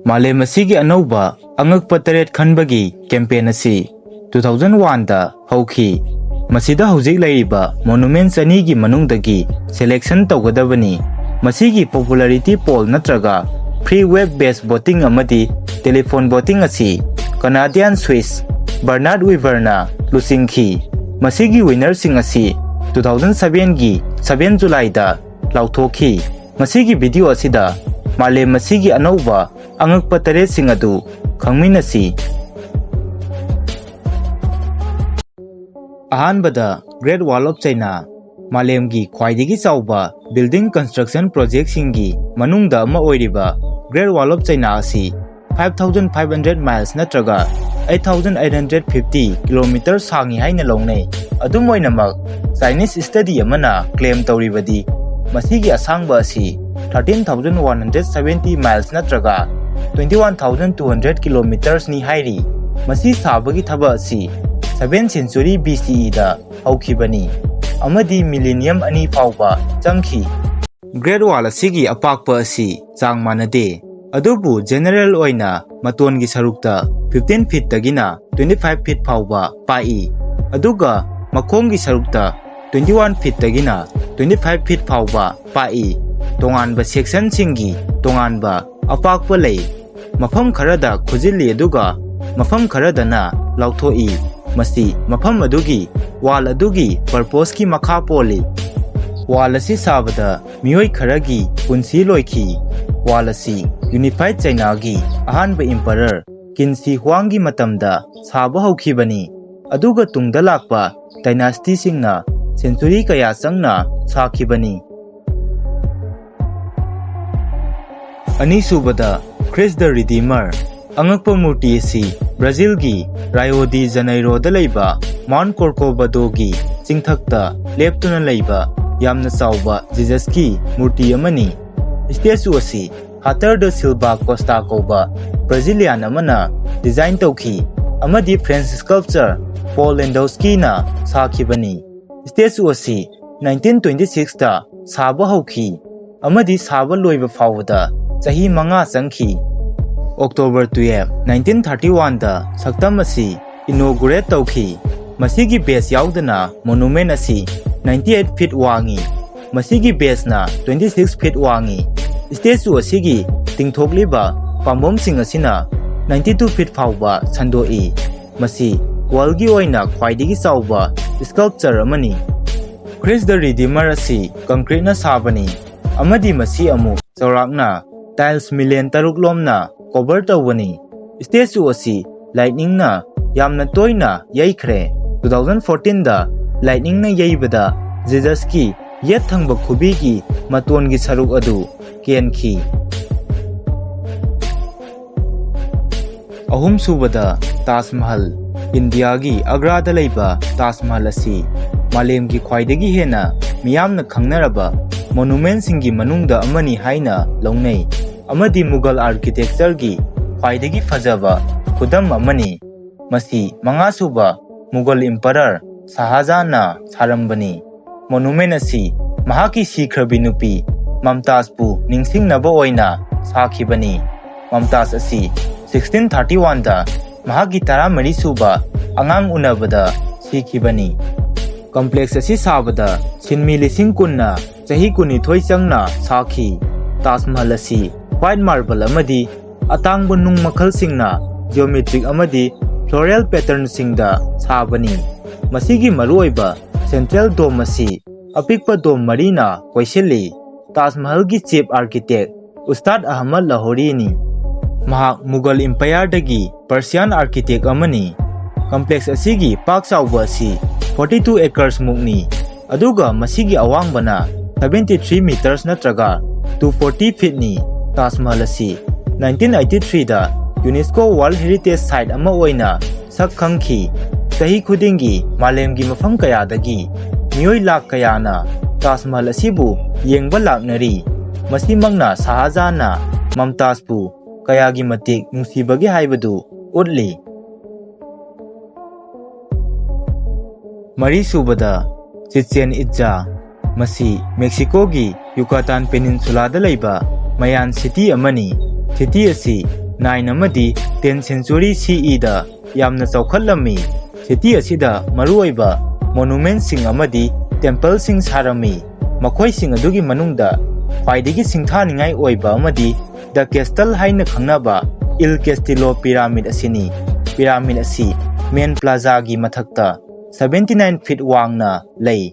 Malem asigi anauba angakpa teret khanbagi campaign asi 2001 da hauki. Masida hojik laiba monuments anigi manungdagi selection tawgadabani. Masigi popularity poll natraga free web based voting amadi telephone voting asi Canadian Swiss Bernard Weaverna lusingki. Masigi winner sing asi 2007 gi 7 July da lauthoki. Masigi video asida Malem masigi anauba angakpa teret sing adu khangminasi. Ahanbada Great Wall of China Malemgi khwaidigi chawba building construction project singi manungda ama oiriba Great Wall of China asi 5500 miles natraga 8850 km sangi haina longnei. Adum oinamak Chinese study amana claim tawribadi masigi asangba asi 13170 miles natraga 21200 km ni hairi. Masi sabagi thaba asi 7th century BCE da haukhibani amadi millennium ani fawba changki. Great Wall asigi apakpa asi chang manade adubu general oina matongi sarukta 15 feet tagina 25 feet fawba pai aduga makhongi sarukta 21 feet tagina 25 feet fawba pai. Tonganba section singi tonganba apakpa lei mafam kharada khujili aduga mafam kharadana lauthoi. Masi mafam adugi wall adugi purpose ki makha poli. Wall asi sabada miyoi kharagi punsi loiki. Wall asi unified China gi ahanba emperor Qin Shi Huang gi matamda saba haukhibani aduga tungda lakpa dynasty singna century kaya changna sakhibani. Ani subada Christ the Redeemer angakpa murti asi Brazil gi Rio de Janeiro da leiba Mount Corcovado gi chingthakta leptuna leiba yamna chawba Jesus ki murti amani. Statue asi Hatter da Silva Costa koba Brazilian amana design tawki amadi French sculptor Paul Landowski na sakhibani. Statue asi 1926 da saba hauki amadi saba loiba fawda chahi 5 changki. October 12, 1931 da saktam asi inaugurate tawki. Masigi base yaudana monument asi 98 feet wangi. Masigi base na 26 feet wangi. Statue asigi tingthokliba pambom sing asina 92 feet fawba sandoi. Masi walgi oina khwaidigi chawba sculpture amani. Christ the Redeemer asi concrete na sabani amadi masi amu chawrakna tiles million taruk lomna cover tawani. Statue asi lightning na yamna toina yaikhre 2014 da lightning na yaibada Jesus ki yet thangba khubi ki maton gi saruk adu kenki. Ahum subada Taj Mahal India gi Agra da leiba Taj Mahal asi malem gi khwaidagi hena miyamna khangnaraba monument singi manungda amani haina longnei amadi Mughal architecture gi khwaidagi fajaba khudam amani. Masi mangasuba Mughal emperor Shahjahan na sarambani. Monument asi mahaki sikhrabi nupi Mumtaz pu ningsingnaba oina sakhibani. Mumtaz asi 1631 da mahaki 13 suba angang unabada sikhibani. Complex asi sabada sinmi lising kunna chahi kunithoi changna sakhi. Taj Mahal asi white marble amadi atangba nung makhal singna geometric amadi floral pattern singda sabani. Masigi maruoiba central dome asi apikpa dome marina koisili. Taj Mahal gi chief architect Ustad Ahmad Lahori ni. Mahak Mughal Empire dagi Persian architect amani. Complex asigi pak chawba asi 42 acres mukni aduga masigi awangbana 73 meters natraga 240 feet ni. Taj Mahal asi 1983 da UNESCO World Heritage Site ama oina sak khangki. Sahi khudingi malemgi mafam kayadagi miyoi lak kayana Taj Mahal asibu yengba laknari. Masimangna Shahjahan na Mumtaz pu kayagi matik nungsibagi haibadu utli. Mari subada Chichen Itza masi Mexico gi Yucatan Peninsula da leiba mayan city amani. City asi 9 amadi 10 century CE da yamna chawkhatlami city asida maruoiba monument sing amadi temple sing sarami makhoi sing adugi manungda khwaidagi singthaningai oiba amadi the castle haina khangnaba Il Castillo pyramid asini pyramid asi main plaza gi mathakta 79 feet wangna lei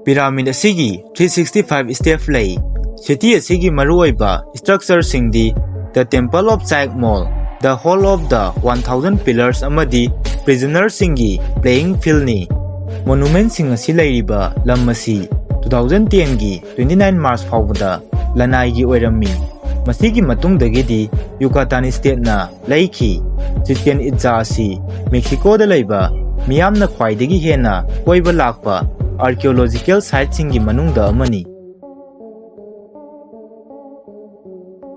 pyramid asigi 365 step lei city asigi maruoiba structure singdi the temple of Chichen Itza, the hall of the 1000 pillars amadi prisoner singi playing field ni monument sing asi leiriba lam asi 2010 gi 29 March fawda lanai gi oirami masigi matungdagidi Yucatan state na laiki Chichen Itza asi Mexico da leiba miyamna khwaidagi hena koiba lakpa archaeological site singi manungda amani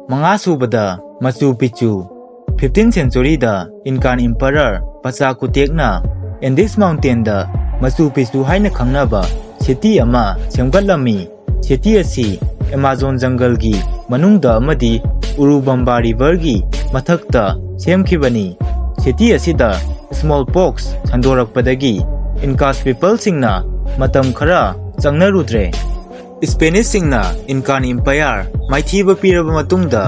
Mangasubada Machu Picchu 15th century da Incan Emperor Pachakutekna in this mountain da Machu Picchu haina khangnaba city ama semgatlami city asi Amazon jungle gi manungda amadi Urubamba river gi mathakta semkhibani city asida smallpox sandorakpadagi Incas people singna matam khara changnarudre Spanish singna Incan Empire maithiba piraba matungda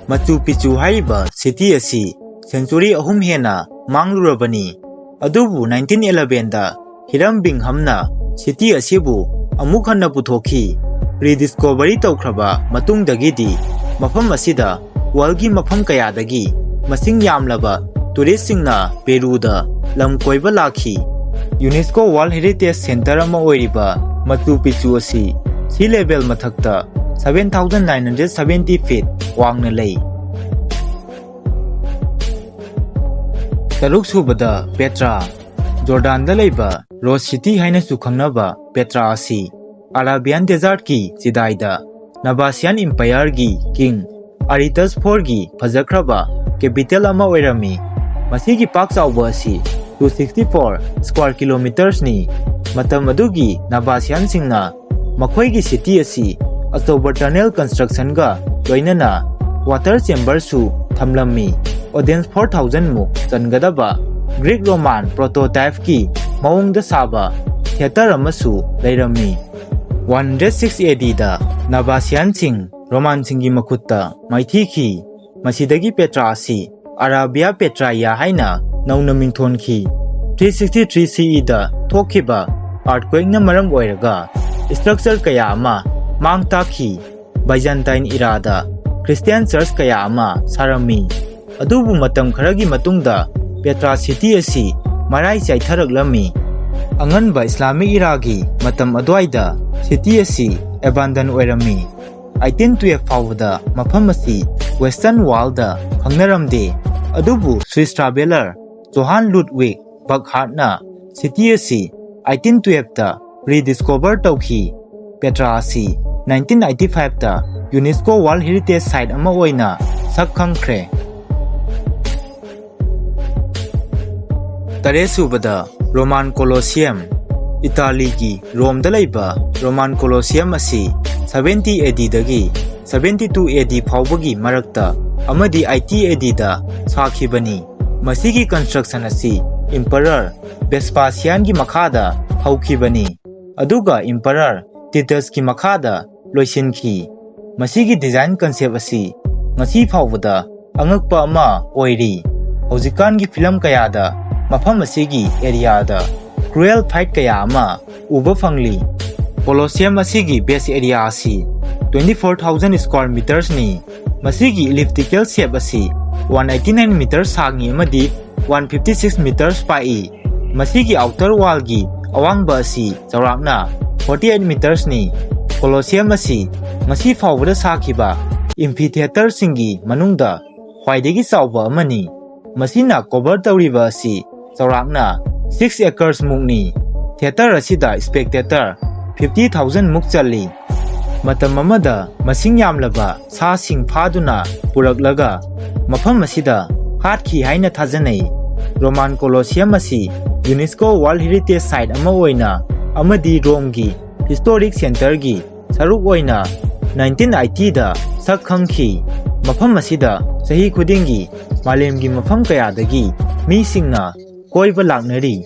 Machu Picchu haiba city asi century ahum hena manglurabani adubu 1911 da Hiram Bingham city asibu amuk hanna puthoki rediscovery tawkhraba matungdagidi mafam asida worldgi mafam kayadagi masing yamlaba tourist singna Peru da lam koiba lakhi UNESCO World Heritage Center ama oiriba Machu Picchu asi sea level mathakta 7970 feet wangna lei Taruk subada Petra Jordan da leiba Rose City haina su khangnaba Petra asi Arabian Desert ki sidaida Nabasian Empire gi king Aritas IV gi phajakraba capital ama oirami masigi pak chawba asi 264 square kilometers ni matam adugi Nabasian singna makhoi city asi October tunnel construction ga loinana water chamber su thamlami audience 4000 mu changadaba Greek Roman prototype ki maung da saba theater amasu leirami 106 AD da Nabasian sing Roman singi makutta maithi ki masidagi Petra asi Arabia Petraia haina nauna mingthon ki 363 CE da thokhiba earthquake na maram oiraga structure kaya ama mangta ki Byzantine era da Christian church kaya ama sarami adubu matam kharagi matungda Petra city asi marai chaitharaklami anganba Islamic era gi matam adwaida city asi abandon oirami 1812 fawda mafam asi western wall da khangnaramde adubu Swiss traveler Johann Ludwig Burckhardt na city asi 1812 da rediscover tawki Petra asi 1995 da UNESCO World Heritage Site ama oina sakkhangkhre Taresubada Roman Colosseum Italy gi Rome da leiba Roman Colosseum asi 70 AD dagi 72 AD phawbagi marakta amadi 80 AD da sakhibani masigi construction asi Emperor Vespasian gi makhada haukhibani aduga Emperor Titus ki makhada loisinki masigi design concept asi ngasi phawbada angakpa ama oiri hojikan gi film kayada mafam asigi area da cruel fight kaya ama uba fangli Colosseum asigi base area asi 24,000 square meters ni masigi elliptical shape asi 189 meters sangi amadi 156 meters pai masigi outer wall gi awangba asi chawrakna 48 meters ni Colosseum asi ngasi fawbada sakhiba amphitheater singi manungda khwaidagi chawba amani masina cover tawriba asi chawrakna 6 acres mukni theater asida spectator 50,000 muk chali matam amada masing yamlaba sa sing phaduna puraklaga mafam asida hatkhi haina thajanai Roman Colosseum asi UNESCO World Heritage Site ama oina amadi Rome gi historic center gi saruk oina 1980 da sakhangki ꯃꯐꯝ ꯑꯁꯤꯗ ꯆꯍꯤ ꯈꯨꯗꯤꯡꯒꯤ ꯃꯥꯂꯦꯝꯒꯤ ꯃꯐꯝ ꯀꯌꯥꯗꯒꯤ ꯃꯤꯁꯤꯡꯅ ꯀꯣꯏꯕ ꯂꯥꯛꯅꯔꯤ꯫